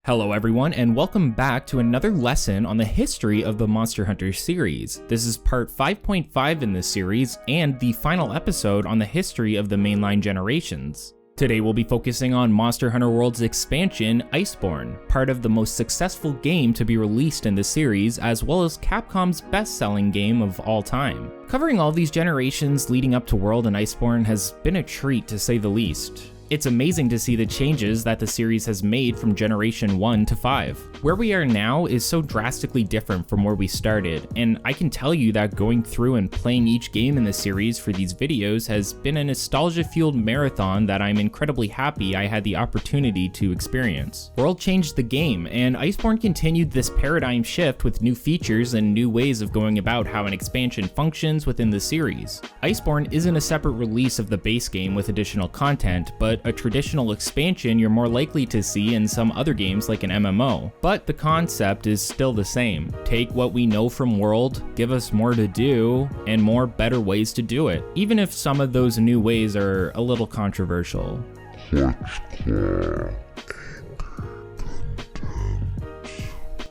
Hello everyone, and welcome back to another lesson on the history of the Monster Hunter series. This is part 5.5 in this series, and the final episode on the history of the mainline generations. Today we'll be focusing on Monster Hunter World's expansion, Iceborne, part of the most successful game to be released in the series, as well as Capcom's best-selling game of all time. Covering all these generations leading up to World and Iceborne has been a treat to say the least. It's amazing to see the changes that the series has made from Generation 1 to 5. Where we are now is so drastically different from where we started, and I can tell you that going through and playing each game in the series for these videos has been a nostalgia-fueled marathon that I'm incredibly happy I had the opportunity to experience. World changed the game, and Iceborne continued this paradigm shift with new features and new ways of going about how an expansion functions within the series. Iceborne isn't a separate release of the base game with additional content, but a traditional expansion you're more likely to see in some other games like an MMO. But the concept is still the same. Take what we know from World, give us more to do, and more better ways to do it, even if some of those new ways are a little controversial.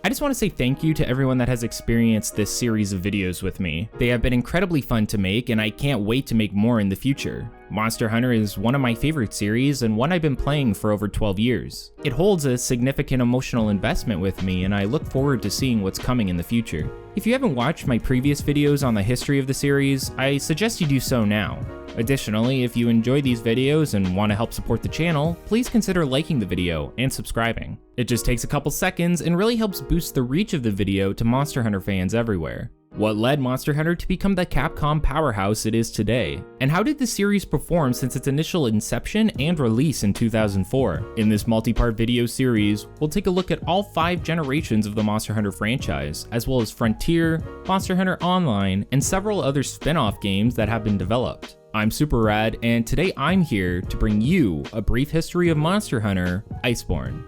I just want to say thank you to everyone that has experienced this series of videos with me. They have been incredibly fun to make, and I can't wait to make more in the future. Monster Hunter is one of my favorite series and one I've been playing for over 12 years. It holds a significant emotional investment with me, and I look forward to seeing what's coming in the future. If you haven't watched my previous videos on the history of the series, I suggest you do so now. Additionally, if you enjoy these videos and want to help support the channel, please consider liking the video and subscribing. It just takes a couple seconds and really helps boost the reach of the video to Monster Hunter fans everywhere. What led Monster Hunter to become the Capcom powerhouse it is today? And how did the series perform since its initial inception and release in 2004? In this multi-part video series, we'll take a look at all 5 generations of the Monster Hunter franchise, as well as Frontier, Monster Hunter Online, and several other spin-off games that have been developed. I'm Super Rad, and today I'm here to bring you a brief history of Monster Hunter Iceborne.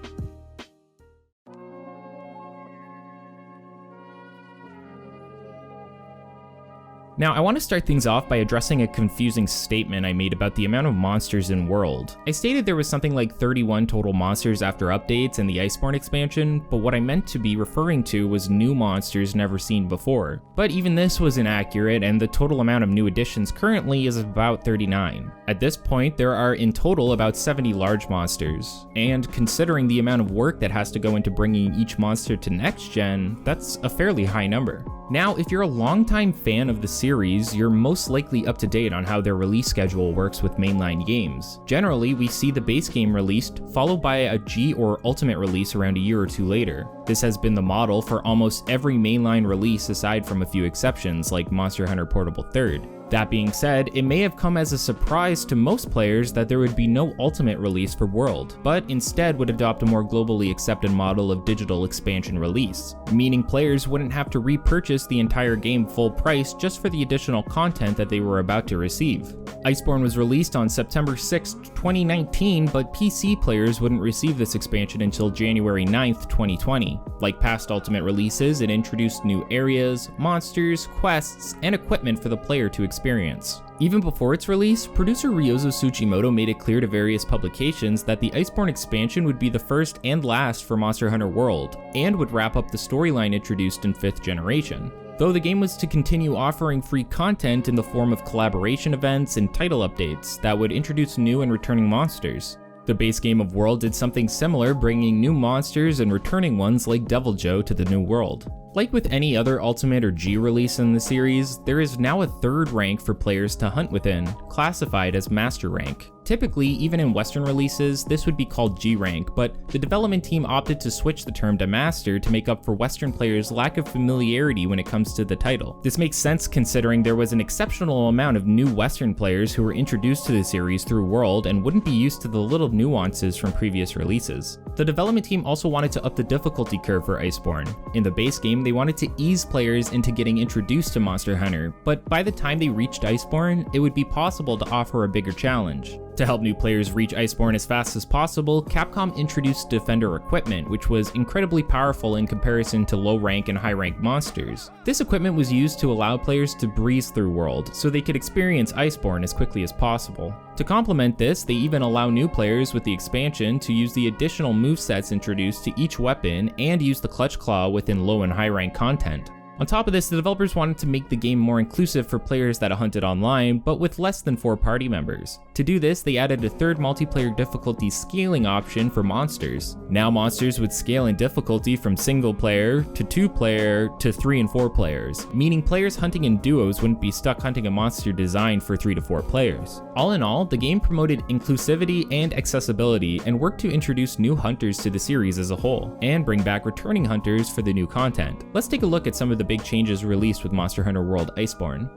Now, I want to start things off by addressing a confusing statement I made about the amount of monsters in World. I stated there was something like 31 total monsters after updates in the Iceborne expansion, but what I meant to be referring to was new monsters never seen before. But even this was inaccurate, and the total amount of new additions currently is about 39. At this point, there are in total about 70 large monsters, and considering the amount of work that has to go into bringing each monster to next gen, that's a fairly high number. Now, if you're a longtime fan of the series, you're most likely up to date on how their release schedule works with mainline games. Generally, we see the base game released, followed by a G or Ultimate release around a year or two later. This has been the model for almost every mainline release aside from a few exceptions like Monster Hunter Portable 3rd. That being said, it may have come as a surprise to most players that there would be no Ultimate release for World, but instead would adopt a more globally accepted model of digital expansion release, meaning players wouldn't have to repurchase the entire game full price just for the additional content that they were about to receive. Iceborne was released on September 6, 2019, but PC players wouldn't receive this expansion until January 9th, 2020. Like past Ultimate releases, it introduced new areas, monsters, quests, and equipment for the player to experience. Even before its release, producer Ryozo Tsuchimoto made it clear to various publications that the Iceborne expansion would be the first and last for Monster Hunter World, and would wrap up the storyline introduced in 5th generation. Though the game was to continue offering free content in the form of collaboration events and title updates that would introduce new and returning monsters. The base game of World did something similar, bringing new monsters and returning ones like Devil Joe to the new world. Like with any other Ultimate or G release in the series, there is now a 3rd rank for players to hunt within, classified as Master Rank. Typically, even in Western releases, this would be called G rank, but the development team opted to switch the term to Master to make up for Western players' lack of familiarity when it comes to the title. This makes sense considering there was an exceptional amount of new Western players who were introduced to the series through World and wouldn't be used to the little nuances from previous releases. The development team also wanted to up the difficulty curve for Iceborne. In the base game, they wanted to ease players into getting introduced to Monster Hunter, but by the time they reached Iceborne, it would be possible to offer a bigger challenge. To help new players reach Iceborne as fast as possible, Capcom introduced Defender equipment, which was incredibly powerful in comparison to low rank and high rank monsters. This equipment was used to allow players to breeze through World, so they could experience Iceborne as quickly as possible. To complement this, they even allow new players with the expansion to use the additional movesets introduced to each weapon and use the Clutch Claw within low and high rank content. On top of this, the developers wanted to make the game more inclusive for players that hunted online, but with less than 4 party members. To do this, they added a third multiplayer difficulty scaling option for monsters. Now monsters would scale in difficulty from single player to 2 player to 3 and 4 players, meaning players hunting in duos wouldn't be stuck hunting a monster designed for 3 to 4 players. All in all, the game promoted inclusivity and accessibility and worked to introduce new hunters to the series as a whole, and bring back returning hunters for the new content. Let's take a look at some of the big changes released with Monster Hunter World Iceborne.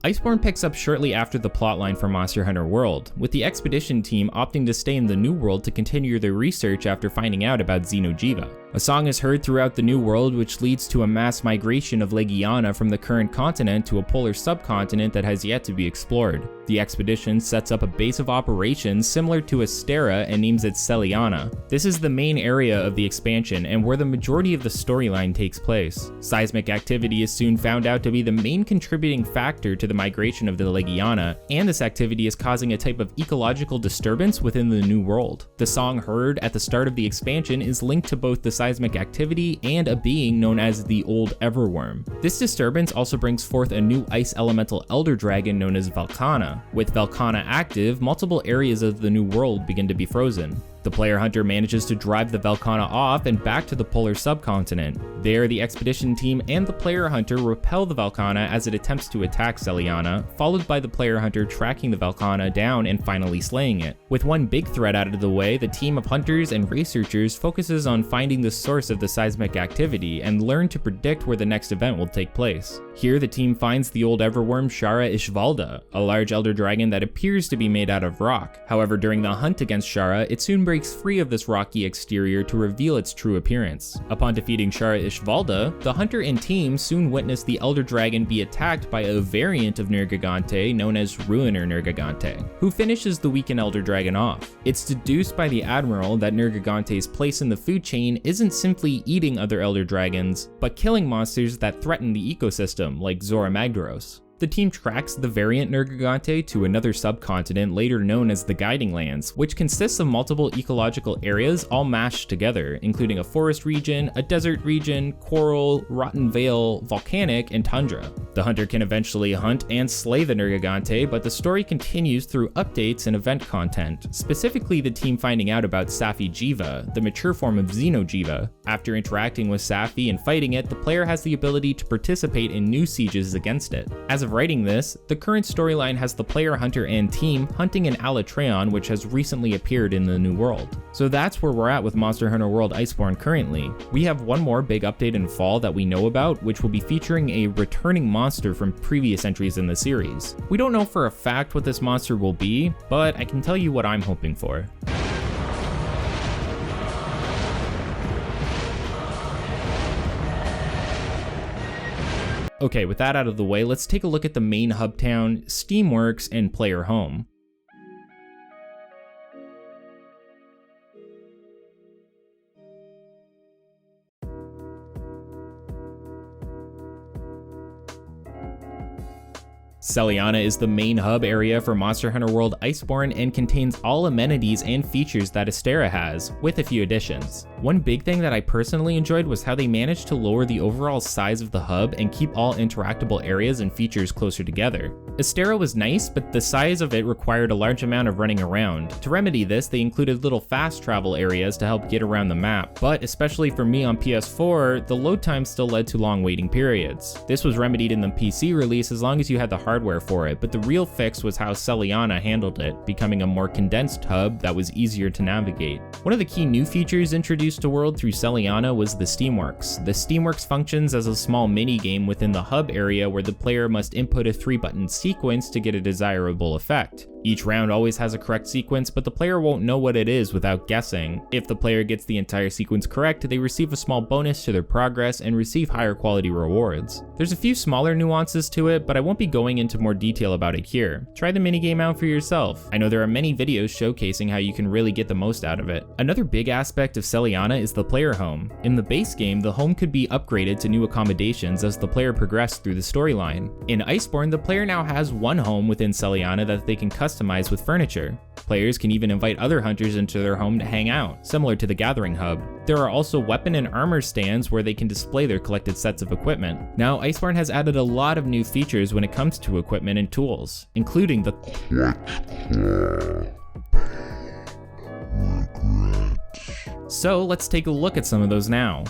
Iceborne picks up shortly after the plotline for Monster Hunter World, with the expedition team opting to stay in the New World to continue their research after finding out about Xeno'jiiva. A song is heard throughout the New World which leads to a mass migration of Seliana from the current continent to a polar subcontinent that has yet to be explored. The expedition sets up a base of operations similar to Astera and names it Seliana. This is the main area of the expansion and where the majority of the storyline takes place. Seismic activity is soon found out to be the main contributing factor to the migration of the Seliana, and this activity is causing a type of ecological disturbance within the New World. The song heard at the start of the expansion is linked to both the seismic activity and a being known as the Old Everworm. This disturbance also brings forth a new ice elemental elder dragon known as Velkhana. With Velkhana active, multiple areas of the New World begin to be frozen. The player hunter manages to drive the Velkhana off and back to the polar subcontinent. There, the expedition team and the player hunter repel the Velkhana as it attempts to attack Seliana, followed by the player hunter tracking the Velkhana down and finally slaying it. With one big threat out of the way, the team of hunters and researchers focuses on finding the source of the seismic activity and learn to predict where the next event will take place. Here, the team finds the old everworm Shara Ishvalda, a large elder dragon that appears to be made out of rock. However, during the hunt against Shara, it soon breaks free of this rocky exterior to reveal its true appearance. Upon defeating Shara Ishvalda, the hunter and team soon witness the elder dragon be attacked by a variant of Nergigante known as Ruiner Nergigante, who finishes the weakened elder dragon off. It's deduced by the admiral that Nergigante's place in the food chain isn't simply eating other elder dragons, but killing monsters that threaten the ecosystem, like Zora Magdaros. The team tracks the variant Nergigante to another subcontinent later known as the Guiding Lands, which consists of multiple ecological areas all mashed together, including a forest region, a desert region, coral, rotten vale, volcanic, and tundra. The hunter can eventually hunt and slay the Nergigante, but the story continues through updates and event content, specifically the team finding out about Safi-Jiiva, the mature form of Xeno'jiiva. After interacting with Safi and fighting it, the player has the ability to participate in new sieges against it. As of writing this, the current storyline has the player hunter and team hunting an Alatreon which has recently appeared in the New World. So that's where we're at with Monster Hunter World Iceborne currently. We have one more big update in fall that we know about, which will be featuring a returning monster from previous entries in the series. We don't know for a fact what this monster will be, but I can tell you what I'm hoping for. Okay, with that out of the way, let's take a look at the main hub town, Steamworks, and player home. Seliana is the main hub area for Monster Hunter World Iceborne and contains all amenities and features that Astera has, with a few additions. One big thing that I personally enjoyed was how they managed to lower the overall size of the hub and keep all interactable areas and features closer together. Astera was nice, but the size of it required a large amount of running around. To remedy this, they included little fast travel areas to help get around the map, but especially for me on PS4, the load time still led to long waiting periods. This was remedied in the PC release as long as you had the hardware for it, but the real fix was how Seliana handled it, becoming a more condensed hub that was easier to navigate. One of the key new features introduced to World through Seliana was the Steamworks. The Steamworks functions as a small mini-game within the hub area where the player must input a 3-button sequence to get a desirable effect. Each round always has a correct sequence, but the player won't know what it is without guessing. If the player gets the entire sequence correct, they receive a small bonus to their progress and receive higher quality rewards. There's a few smaller nuances to it, but I won't be going into more detail about it here. Try the minigame out for yourself. I know there are many videos showcasing how you can really get the most out of it. Another big aspect of Seliana is the player home. In the base game, the home could be upgraded to new accommodations as the player progressed through the storyline. In Iceborne, the player now has one home within Seliana that they can customize with furniture. Players can even invite other hunters into their home to hang out, similar to the Gathering Hub. There are also weapon and armor stands where they can display their collected sets of equipment. Now, Iceborne has added a lot of new features when it comes to equipment and tools, including the So let's take a look at some of those now.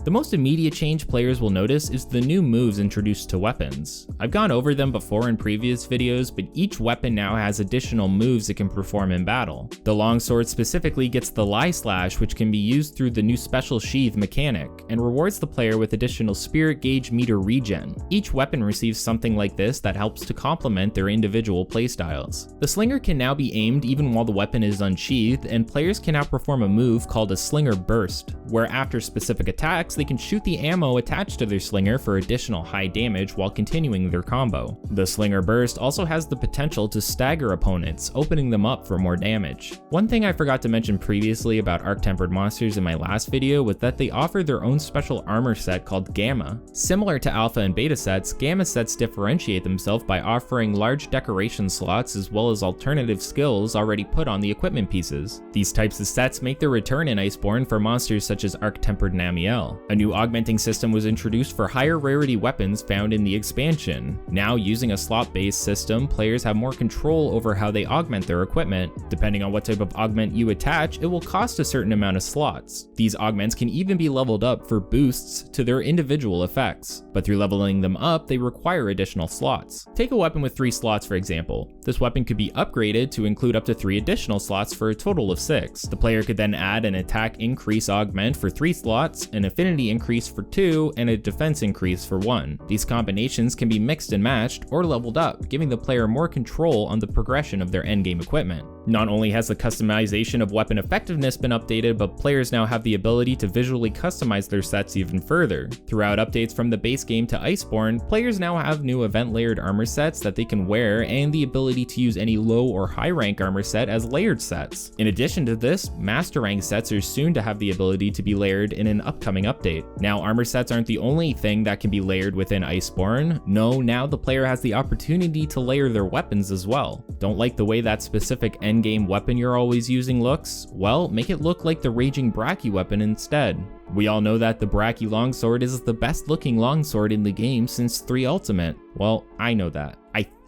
The most immediate change players will notice is the new moves introduced to weapons. I've gone over them before in previous videos, but each weapon now has additional moves it can perform in battle. The longsword specifically gets the Lie Slash, which can be used through the new special sheath mechanic, and rewards the player with additional spirit gauge meter regen. Each weapon receives something like this that helps to complement their individual playstyles. The slinger can now be aimed even while the weapon is unsheathed, and players can now perform a move called a slinger burst, where after specific attacks, they can shoot the ammo attached to their slinger for additional high damage while continuing their combo. The slinger burst also has the potential to stagger opponents, opening them up for more damage. One thing I forgot to mention previously about arc-tempered monsters in my last video was that they offer their own special armor set called Gamma. Similar to Alpha and Beta sets, Gamma sets differentiate themselves by offering large decoration slots as well as alternative skills already put on the equipment pieces. These types of sets make their return in Iceborne for monsters such as arc-tempered Namiel. A new augmenting system was introduced for higher rarity weapons found in the expansion. Now, using a slot-based system, players have more control over how they augment their equipment. Depending on what type of augment you attach, it will cost a certain amount of slots. These augments can even be leveled up for boosts to their individual effects, but through leveling them up, they require additional slots. Take a weapon with 3 slots for example. This weapon could be upgraded to include up to 3 additional slots for a total of 6. The player could then add an attack increase augment for 3 slots, an affinity increase for 2, and a defense increase for 1. These combinations can be mixed and matched or leveled up, giving the player more control on the progression of their endgame equipment. Not only has the customization of weapon effectiveness been updated, but players now have the ability to visually customize their sets even further. Throughout updates from the base game to Iceborne, players now have new event layered armor sets that they can wear and the ability to use any low or high rank armor set as layered sets. In addition to this, master rank sets are soon to have the ability to be layered in an upcoming update. Now, armor sets aren't the only thing that can be layered within Iceborne. No, now the player has the opportunity to layer their weapons as well. Don't like the way that specific endgame weapon you're always using looks? Well, make it look like the Raging Brachy weapon instead. We all know that the Brachy longsword is the best looking longsword in the game since 3 Ultimate. Well, I know that.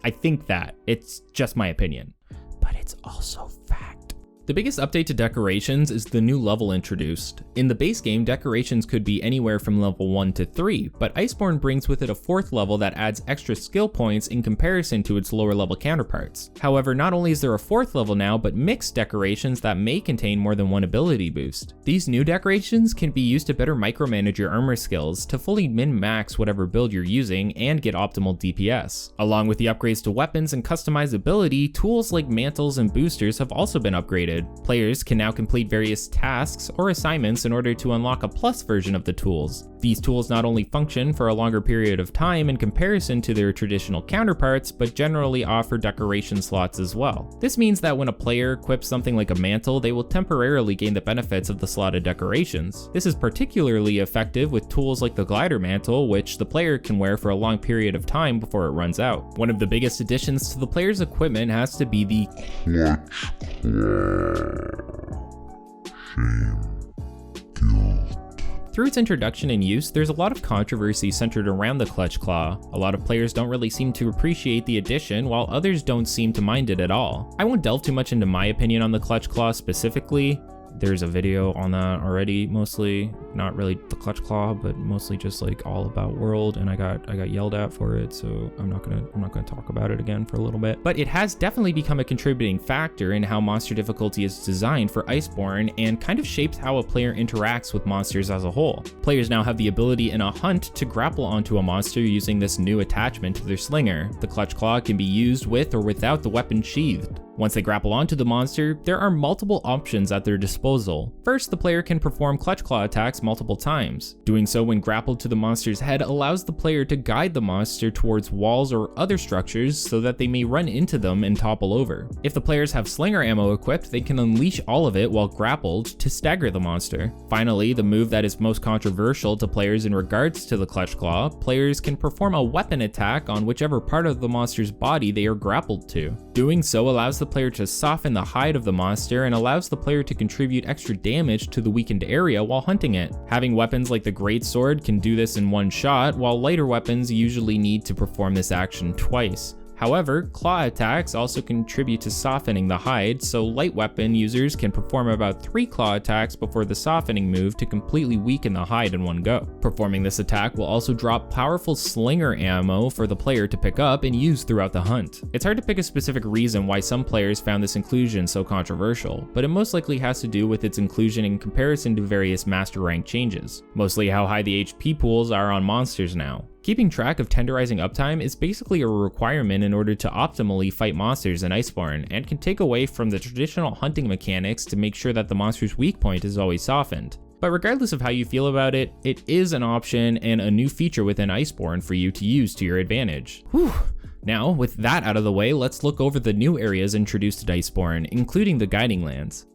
I think that. It's just my opinion. But it's also fact. The biggest update to decorations is the new level introduced. In the base game, decorations could be anywhere from level 1 to 3, but Iceborne brings with it a 4th level that adds extra skill points in comparison to its lower level counterparts. However, not only is there a 4th level now, but mixed decorations that may contain more than one ability boost. These new decorations can be used to better micromanage your armor skills to fully min-max whatever build you're using and get optimal DPS. Along with the upgrades to weapons and customizability, tools like mantles and boosters have also been upgraded. Players can now complete various tasks or assignments in order to unlock a plus version of the tools. These tools not only function for a longer period of time in comparison to their traditional counterparts, but generally offer decoration slots as well. This means that when a player equips something like a mantle, they will temporarily gain the benefits of the slotted decorations. This is particularly effective with tools like the glider mantle, which the player can wear for a long period of time before it runs out. One of the biggest additions to the player's equipment has to be the Through its introduction and use, there's a lot of controversy centered around the Clutch Claw. A lot of players don't really seem to appreciate the addition, while others don't seem to mind it at all. I won't delve too much into my opinion on the Clutch Claw specifically. There's a video on that already, mostly not really the Clutch Claw, but mostly just like all about World, and I got yelled at for it, so I'm not gonna talk about it again for a little bit. But it has definitely become a contributing factor in how monster difficulty is designed for Iceborne, and kind of shapes how a player interacts with monsters as a whole. Players now have the ability in a hunt to grapple onto a monster using this new attachment to their slinger. The Clutch Claw can be used with or without the weapon sheathed. Once they grapple onto the monster, there are multiple options at their disposal. First, the player can perform Clutch Claw attacks multiple times. Doing so when grappled to the monster's head allows the player to guide the monster towards walls or other structures so that they may run into them and topple over. If the players have slinger ammo equipped, they can unleash all of it while grappled to stagger the monster. Finally, the move that is most controversial to players in regards to the Clutch Claw, players can perform a weapon attack on whichever part of the monster's body they are grappled to. Doing so allows the player to soften the hide of the monster and allows the player to contribute extra damage to the weakened area while hunting it. Having weapons like the Greatsword can do this in one shot, while lighter weapons usually need to perform this action twice. However, claw attacks also contribute to softening the hide, so light weapon users can perform about 3 claw attacks before the softening move to completely weaken the hide in one go. Performing this attack will also drop powerful slinger ammo for the player to pick up and use throughout the hunt. It's hard to pick a specific reason why some players found this inclusion so controversial, but it most likely has to do with its inclusion in comparison to various master rank changes, mostly how high the HP pools are on monsters now. Keeping track of tenderizing uptime is basically a requirement in order to optimally fight monsters in Iceborne, and can take away from the traditional hunting mechanics to make sure that the monster's weak point is always softened. But regardless of how you feel about it, it is an option and a new feature within Iceborne for you to use to your advantage. Whew. Now, with that out of the way, let's look over the new areas introduced in Iceborne, including the Guiding Lands.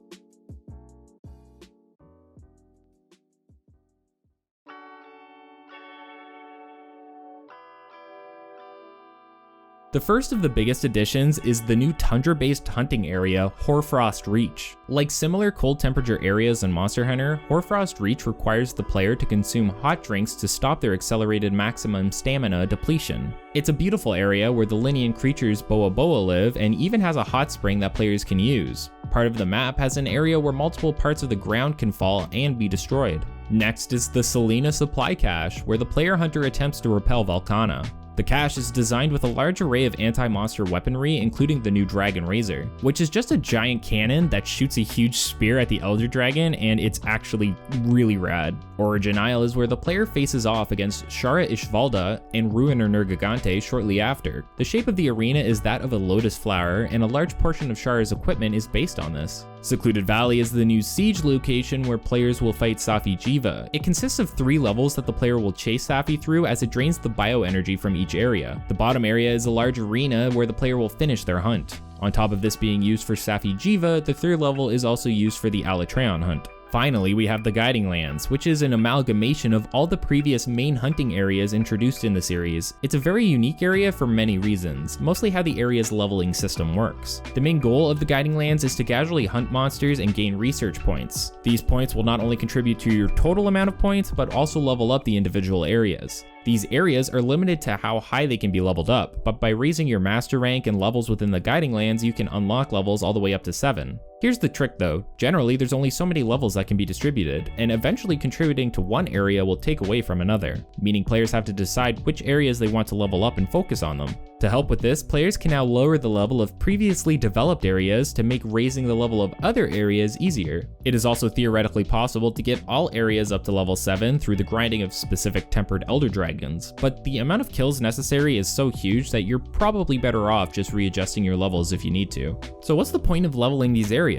The first of the biggest additions is the new tundra-based hunting area, Hoarfrost Reach. Like similar cold temperature areas in Monster Hunter, Hoarfrost Reach requires the player to consume hot drinks to stop their accelerated maximum stamina depletion. It's a beautiful area where the Linian creatures Boa Boa live, and even has a hot spring that players can use. Part of the map has an area where multiple parts of the ground can fall and be destroyed. Next is the Seliana supply cache, where the player hunter attempts to repel Volcana. The cache is designed with a large array of anti-monster weaponry, including the new Dragon Razor, which is just a giant cannon that shoots a huge spear at the Elder Dragon, and it's actually really rad. Origin Isle is where the player faces off against Shara Ishvalda and Ruiner Nergigante shortly after. The shape of the arena is that of a lotus flower, and a large portion of Shara's equipment is based on this. Secluded Valley is the new siege location where players will fight Safi Jiva. It consists of 3 levels that the player will chase Safi through as it drains the bioenergy from each area. The bottom area is a large arena where the player will finish their hunt. On top of this being used for Safi Jiva, the 3rd level is also used for the Alatreon hunt. Finally, we have the Guiding Lands, which is an amalgamation of all the previous main hunting areas introduced in the series. It's a very unique area for many reasons, mostly how the area's leveling system works. The main goal of the Guiding Lands is to casually hunt monsters and gain research points. These points will not only contribute to your total amount of points, but also level up the individual areas. These areas are limited to how high they can be leveled up, but by raising your master rank and levels within the Guiding Lands, you can unlock levels all the way up to 7. Here's the trick though, generally there's only so many levels that can be distributed, and eventually contributing to one area will take away from another, meaning players have to decide which areas they want to level up and focus on them. To help with this, players can now lower the level of previously developed areas to make raising the level of other areas easier. It is also theoretically possible to get all areas up to level 7 through the grinding of specific tempered Elder Dragons, but the amount of kills necessary is so huge that you're probably better off just readjusting your levels if you need to. So what's the point of leveling these areas?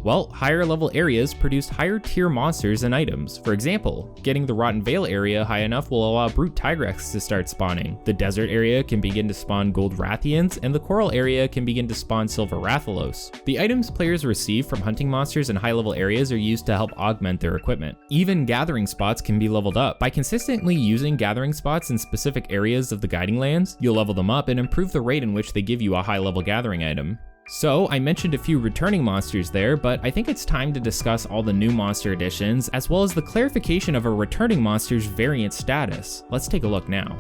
Well, higher level areas produce higher tier monsters and items. For example, getting the Rotten Vale area high enough will allow Brute Tigrex to start spawning. The desert area can begin to spawn Gold Rathians, and the coral area can begin to spawn Silver Rathalos. The items players receive from hunting monsters in high level areas are used to help augment their equipment. Even gathering spots can be leveled up. By consistently using gathering spots in specific areas of the Guiding Lands, you'll level them up and improve the rate in which they give you a high level gathering item. So, I mentioned a few returning monsters there, but I think it's time to discuss all the new monster additions, as well as the clarification of a returning monster's variant status. Let's take a look now.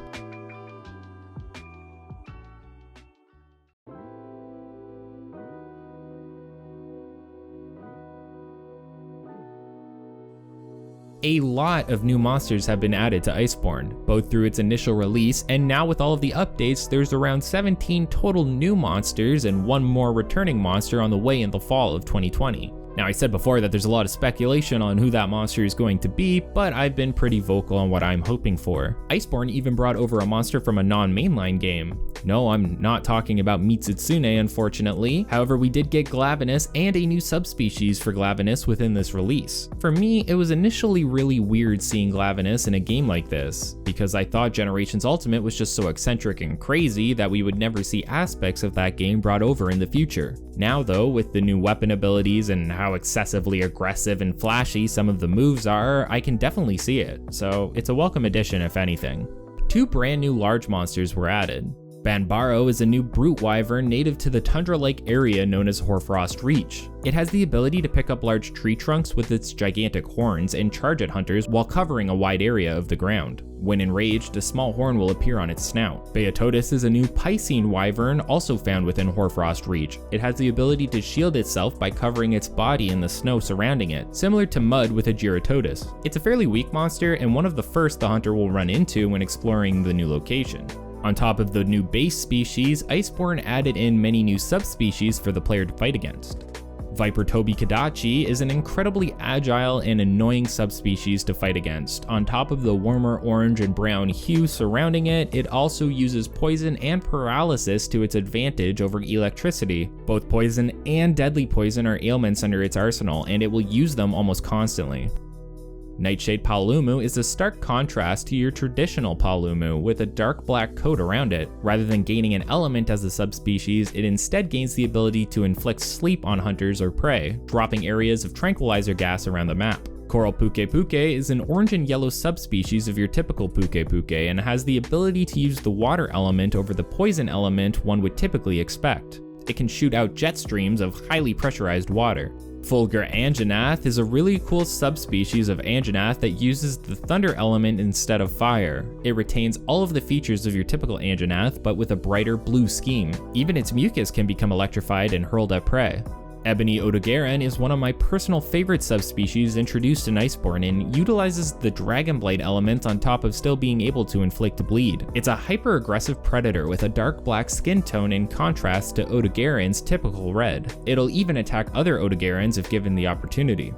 A lot of new monsters have been added to Iceborne, both through its initial release and now with all of the updates there's around 17 total new monsters and one more returning monster on the way in the fall of 2020. Now, I said before that there's a lot of speculation on who that monster is going to be, but I've been pretty vocal on what I'm hoping for. Iceborne even brought over a monster from a non-mainline game. No, I'm not talking about Mitsutsune, unfortunately. However, we did get Glavenus and a new subspecies for Glavenus within this release. For me, it was initially really weird seeing Glavenus in a game like this, because I thought Generations Ultimate was just so eccentric and crazy that we would never see aspects of that game brought over in the future. Now though, with the new weapon abilities and how excessively aggressive and flashy some of the moves are, I can definitely see it, so it's a welcome addition if anything. 2 brand new large monsters were added. Banbaro is a new brute wyvern native to the tundra-like area known as Hoarfrost Reach. It has the ability to pick up large tree trunks with its gigantic horns and charge at hunters while covering a wide area of the ground. When enraged, a small horn will appear on its snout. Beatotus is a new Piscine wyvern also found within Hoarfrost Reach. It has the ability to shield itself by covering its body in the snow surrounding it, similar to Mud with a Giratotus. It's a fairly weak monster and one of the first the hunter will run into when exploring the new location. On top of the new base species, Iceborne added in many new subspecies for the player to fight against. Viper Tobi Kadachi is an incredibly agile and annoying subspecies to fight against. On top of the warmer orange and brown hue surrounding it, it also uses poison and paralysis to its advantage over electricity. Both poison and deadly poison are ailments under its arsenal, and it will use them almost constantly. Nightshade Paolumu is a stark contrast to your traditional Paolumu with a dark black coat around it. Rather than gaining an element as a subspecies, it instead gains the ability to inflict sleep on hunters or prey, dropping areas of tranquilizer gas around the map. Coral Puke Puke is an orange and yellow subspecies of your typical Puke Puke and has the ability to use the water element over the poison element one would typically expect. It can shoot out jet streams of highly pressurized water. Fulgur Anjanath is a really cool subspecies of Anjanath that uses the thunder element instead of fire. It retains all of the features of your typical Anjanath, but with a brighter blue scheme. Even its mucus can become electrified and hurled at prey. Ebony Odogaron is one of my personal favorite subspecies introduced in Iceborne and utilizes the Dragonblight element on top of still being able to inflict bleed. It's a hyper-aggressive predator with a dark black skin tone in contrast to Odogaron's typical red. It'll even attack other Odogarons if given the opportunity.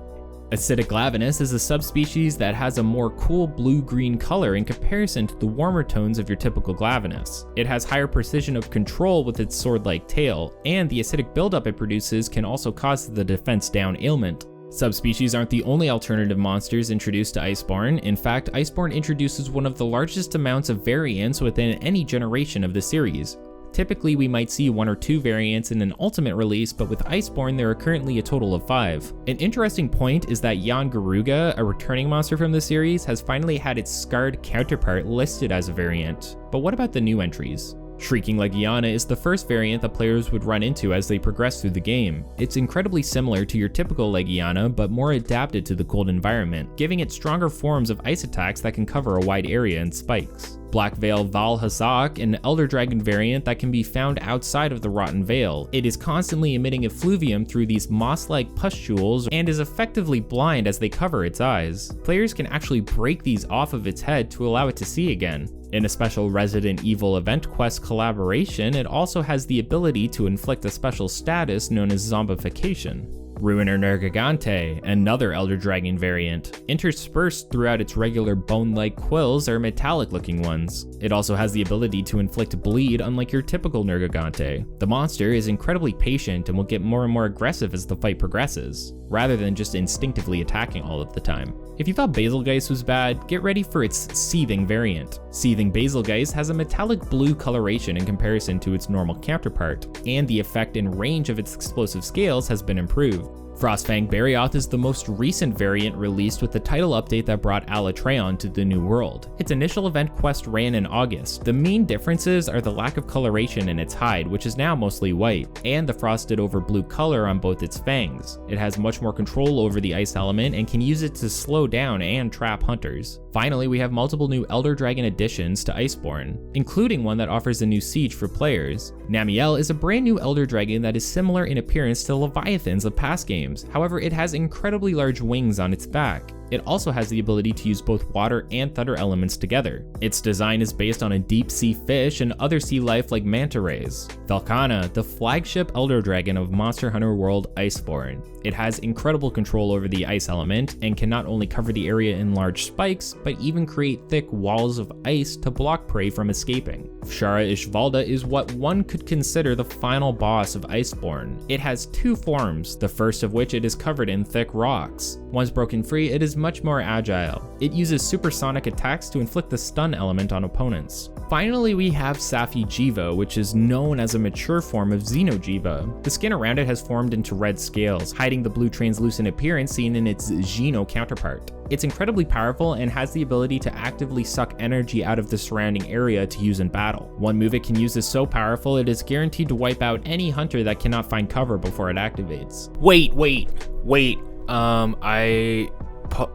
Acidic Glavenus is a subspecies that has a more cool blue-green color in comparison to the warmer tones of your typical Glavenus. It has higher precision of control with its sword-like tail, and the acidic buildup it produces can also cause the defense down ailment. Subspecies aren't the only alternative monsters introduced to Iceborne. In fact, Iceborne introduces one of the largest amounts of variants within any generation of the series. Typically, we might see 1 or 2 variants in an ultimate release, but with Iceborne, there are currently a total of 5. An interesting point is that Jan Garuga, a returning monster from the series, has finally had its scarred counterpart listed as a variant. But what about the new entries? Shrieking Legiana is the first variant that players would run into as they progress through the game. It's incredibly similar to your typical Legiana, but more adapted to the cold environment, giving it stronger forms of ice attacks that can cover a wide area and spikes. Black Veil Val Hazak, an Elder Dragon variant that can be found outside of the Rotten Vale. It is constantly emitting effluvium through these moss-like pustules and is effectively blind as they cover its eyes. Players can actually break these off of its head to allow it to see again. In a special Resident Evil Event Quest collaboration, it also has the ability to inflict a special status known as zombification. Ruiner Nergigante, another Elder Dragon variant. Interspersed throughout its regular bone-like quills are metallic-looking ones. It also has the ability to inflict bleed unlike your typical Nergigante. The monster is incredibly patient and will get more and more aggressive as the fight progresses, rather than just instinctively attacking all of the time. If you thought Basilgeuse was bad, get ready for its Seething variant. Seething Basilgeuse has a metallic blue coloration in comparison to its normal counterpart, and the effect and range of its explosive scales has been improved. Frostfang Barioth is the most recent variant released with the title update that brought Alatreon to the new world. Its initial event quest ran in August. The main differences are the lack of coloration in its hide, which is now mostly white, and the frosted over blue color on both its fangs. It has much more control over the ice element and can use it to slow down and trap hunters. Finally, we have multiple new Elder Dragon additions to Iceborne, including one that offers a new siege for players. Namiel is a brand new Elder Dragon that is similar in appearance to Leviathans of past games. However, it has incredibly large wings on its back. It also has the ability to use both water and thunder elements together. Its design is based on a deep sea fish and other sea life like manta rays. Velkhana, the flagship elder dragon of Monster Hunter World Iceborne. It has incredible control over the ice element and can not only cover the area in large spikes, but even create thick walls of ice to block prey from escaping. Shara Ishvalda is what one could consider the final boss of Iceborne. It has two forms, the first of which it is covered in thick rocks. Once broken free, it is much more agile. It uses supersonic attacks to inflict the stun element on opponents. Finally, we have Safi'jiiva, which is known as a mature form of Xeno'jiiva. The skin around it has formed into red scales, hiding the blue translucent appearance seen in its Xeno counterpart. It's incredibly powerful and has the ability to actively suck energy out of the surrounding area to use in battle. One move it can use is so powerful it is guaranteed to wipe out any hunter that cannot find cover before it activates. Wait.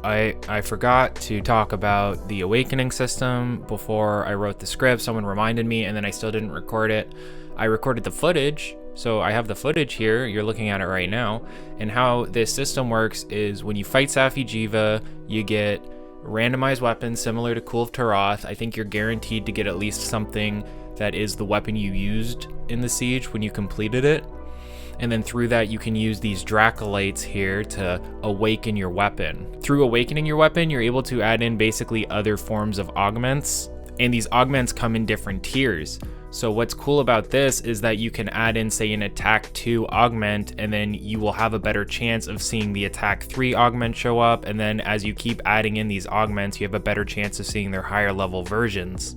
I forgot to talk about the awakening system before I wrote the script. Someone reminded me and then I still didn't record it. I recorded the footage, so I have the footage here. You're looking at it right now. And how this system works is when you fight Safi'jiiva, you get randomized weapons similar to Kuhl of Taroth. I think you're guaranteed to get at least something that is the weapon you used in the siege when you completed it. And then through that, you can use these Dracolites here to awaken your weapon. Through awakening your weapon, you're able to add in basically other forms of augments, and these augments come in different tiers. So what's cool about this is that you can add in, say, an attack 2 augment, and then you will have a better chance of seeing the attack 3 augment show up, and then as you keep adding in these augments, you have a better chance of seeing their higher level versions.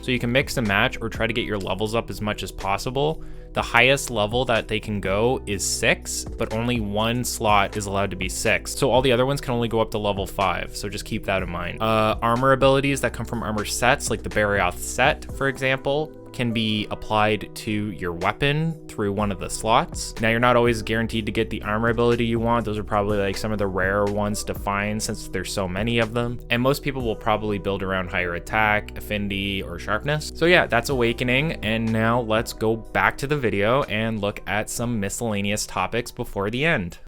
So you can mix and match or try to get your levels up as much as possible. The highest level that they can go is 6, but only one slot is allowed to be 6. So all the other ones can only go up to level 5, so just keep that in mind. Armor abilities that come from armor sets, like the Barioth set, for example, can be applied to your weapon through one of the slots. Now, you're not always guaranteed to get the armor ability you want. Those are probably like some of the rarer ones to find since there's so many of them. And most people will probably build around higher attack, affinity, or sharpness. So yeah, that's Awakening. And now let's go back to the video and look at some miscellaneous topics before the end.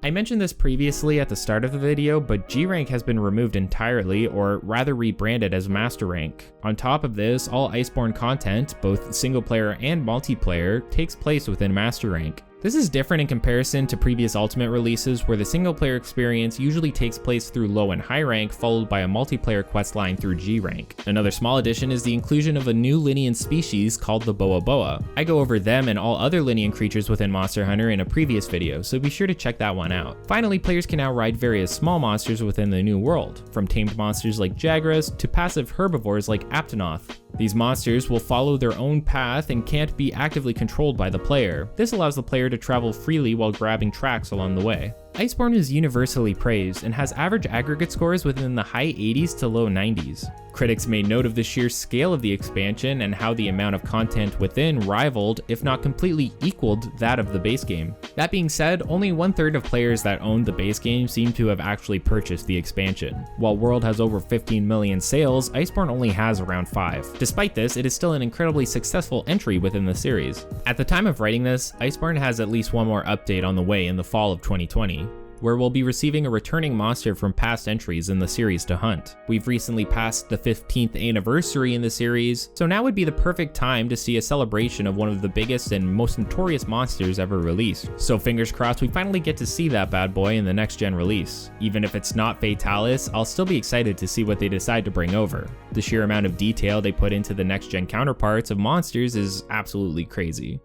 I mentioned this previously at the start of the video, but G rank has been removed entirely, or rather rebranded as Master Rank. On top of this, all Iceborne content, both single player and multiplayer, takes place within Master Rank. This is different in comparison to previous Ultimate releases where the single player experience usually takes place through low and high rank, followed by a multiplayer questline through G rank. Another small addition is the inclusion of a new Linian species called the Boa Boa. I go over them and all other Linian creatures within Monster Hunter in a previous video, so be sure to check that one out. Finally, players can now ride various small monsters within the new world, from tamed monsters like Jagras to passive herbivores like Aptonoth. These monsters will follow their own path and can't be actively controlled by the player. This allows the player to travel freely while grabbing tracks along the way. Iceborne is universally praised and has average aggregate scores within the high 80s to low 90s. Critics made note of the sheer scale of the expansion and how the amount of content within rivaled, if not completely equaled, that of the base game. That being said, only 1/3 of players that owned the base game seem to have actually purchased the expansion. While World has over 15 million sales, Iceborne only has around 5. Despite this, it is still an incredibly successful entry within the series. At the time of writing this, Iceborne has at least one more update on the way in the fall of 2020. Where we'll be receiving a returning monster from past entries in the series to hunt. We've recently passed the 15th anniversary in the series, so now would be the perfect time to see a celebration of one of the biggest and most notorious monsters ever released. So fingers crossed we finally get to see that bad boy in the next gen release. Even if it's not Fatalis, I'll still be excited to see what they decide to bring over. The sheer amount of detail they put into the next gen counterparts of monsters is absolutely crazy.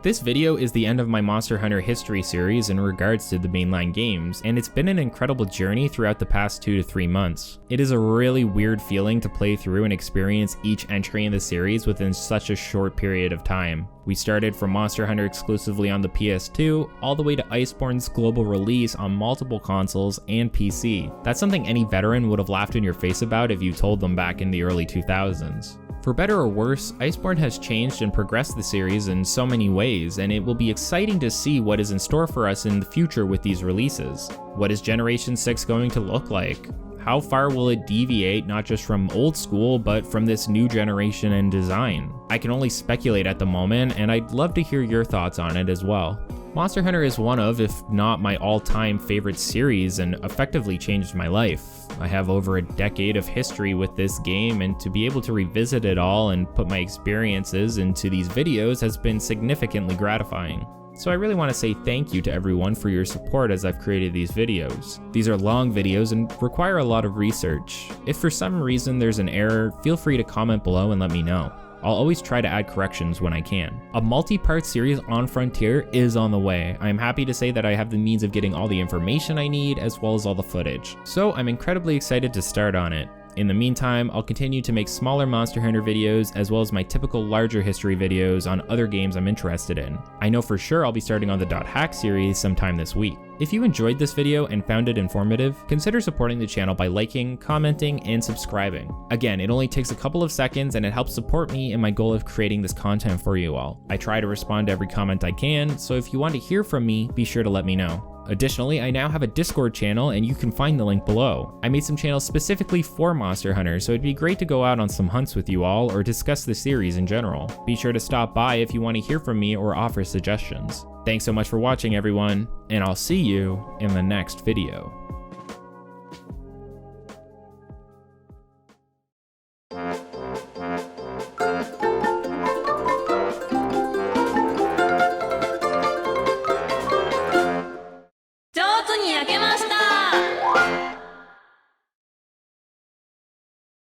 This video is the end of my Monster Hunter history series in regards to the mainline games, and it's been an incredible journey throughout the past 2 to 3 months. It is a really weird feeling to play through and experience each entry in the series within such a short period of time. We started from Monster Hunter exclusively on the PS2, all the way to Iceborne's global release on multiple consoles and PC. That's something any veteran would have laughed in your face about if you told them back in the early 2000s. For better or worse, Iceborne has changed and progressed the series in so many ways, and it will be exciting to see what is in store for us in the future with these releases. What is Generation 6 going to look like? How far will it deviate not just from old school, but from this new generation and design? I can only speculate at the moment, and I'd love to hear your thoughts on it as well. Monster Hunter is one of, if not my all-time favorite series, and effectively changed my life. I have over a decade of history with this game, and to be able to revisit it all and put my experiences into these videos has been significantly gratifying. So I really want to say thank you to everyone for your support as I've created these videos. These are long videos and require a lot of research. If for some reason there's an error, feel free to comment below and let me know. I'll always try to add corrections when I can. A multi-part series on Frontier is on the way. I'm happy to say that I have the means of getting all the information I need as well as all the footage. So I'm incredibly excited to start on it. In the meantime, I'll continue to make smaller Monster Hunter videos as well as my typical larger history videos on other games I'm interested in. I know for sure I'll be starting on the .hack series sometime this week. If you enjoyed this video and found it informative, consider supporting the channel by liking, commenting, and subscribing. Again, it only takes a couple of seconds and it helps support me in my goal of creating this content for you all. I try to respond to every comment I can, so if you want to hear from me, be sure to let me know. Additionally, I now have a Discord channel and you can find the link below. I made some channels specifically for Monster Hunter, so it'd be great to go out on some hunts with you all or discuss the series in general. Be sure to stop by if you want to hear from me or offer suggestions. Thanks so much for watching, everyone, and I'll see you in the next video.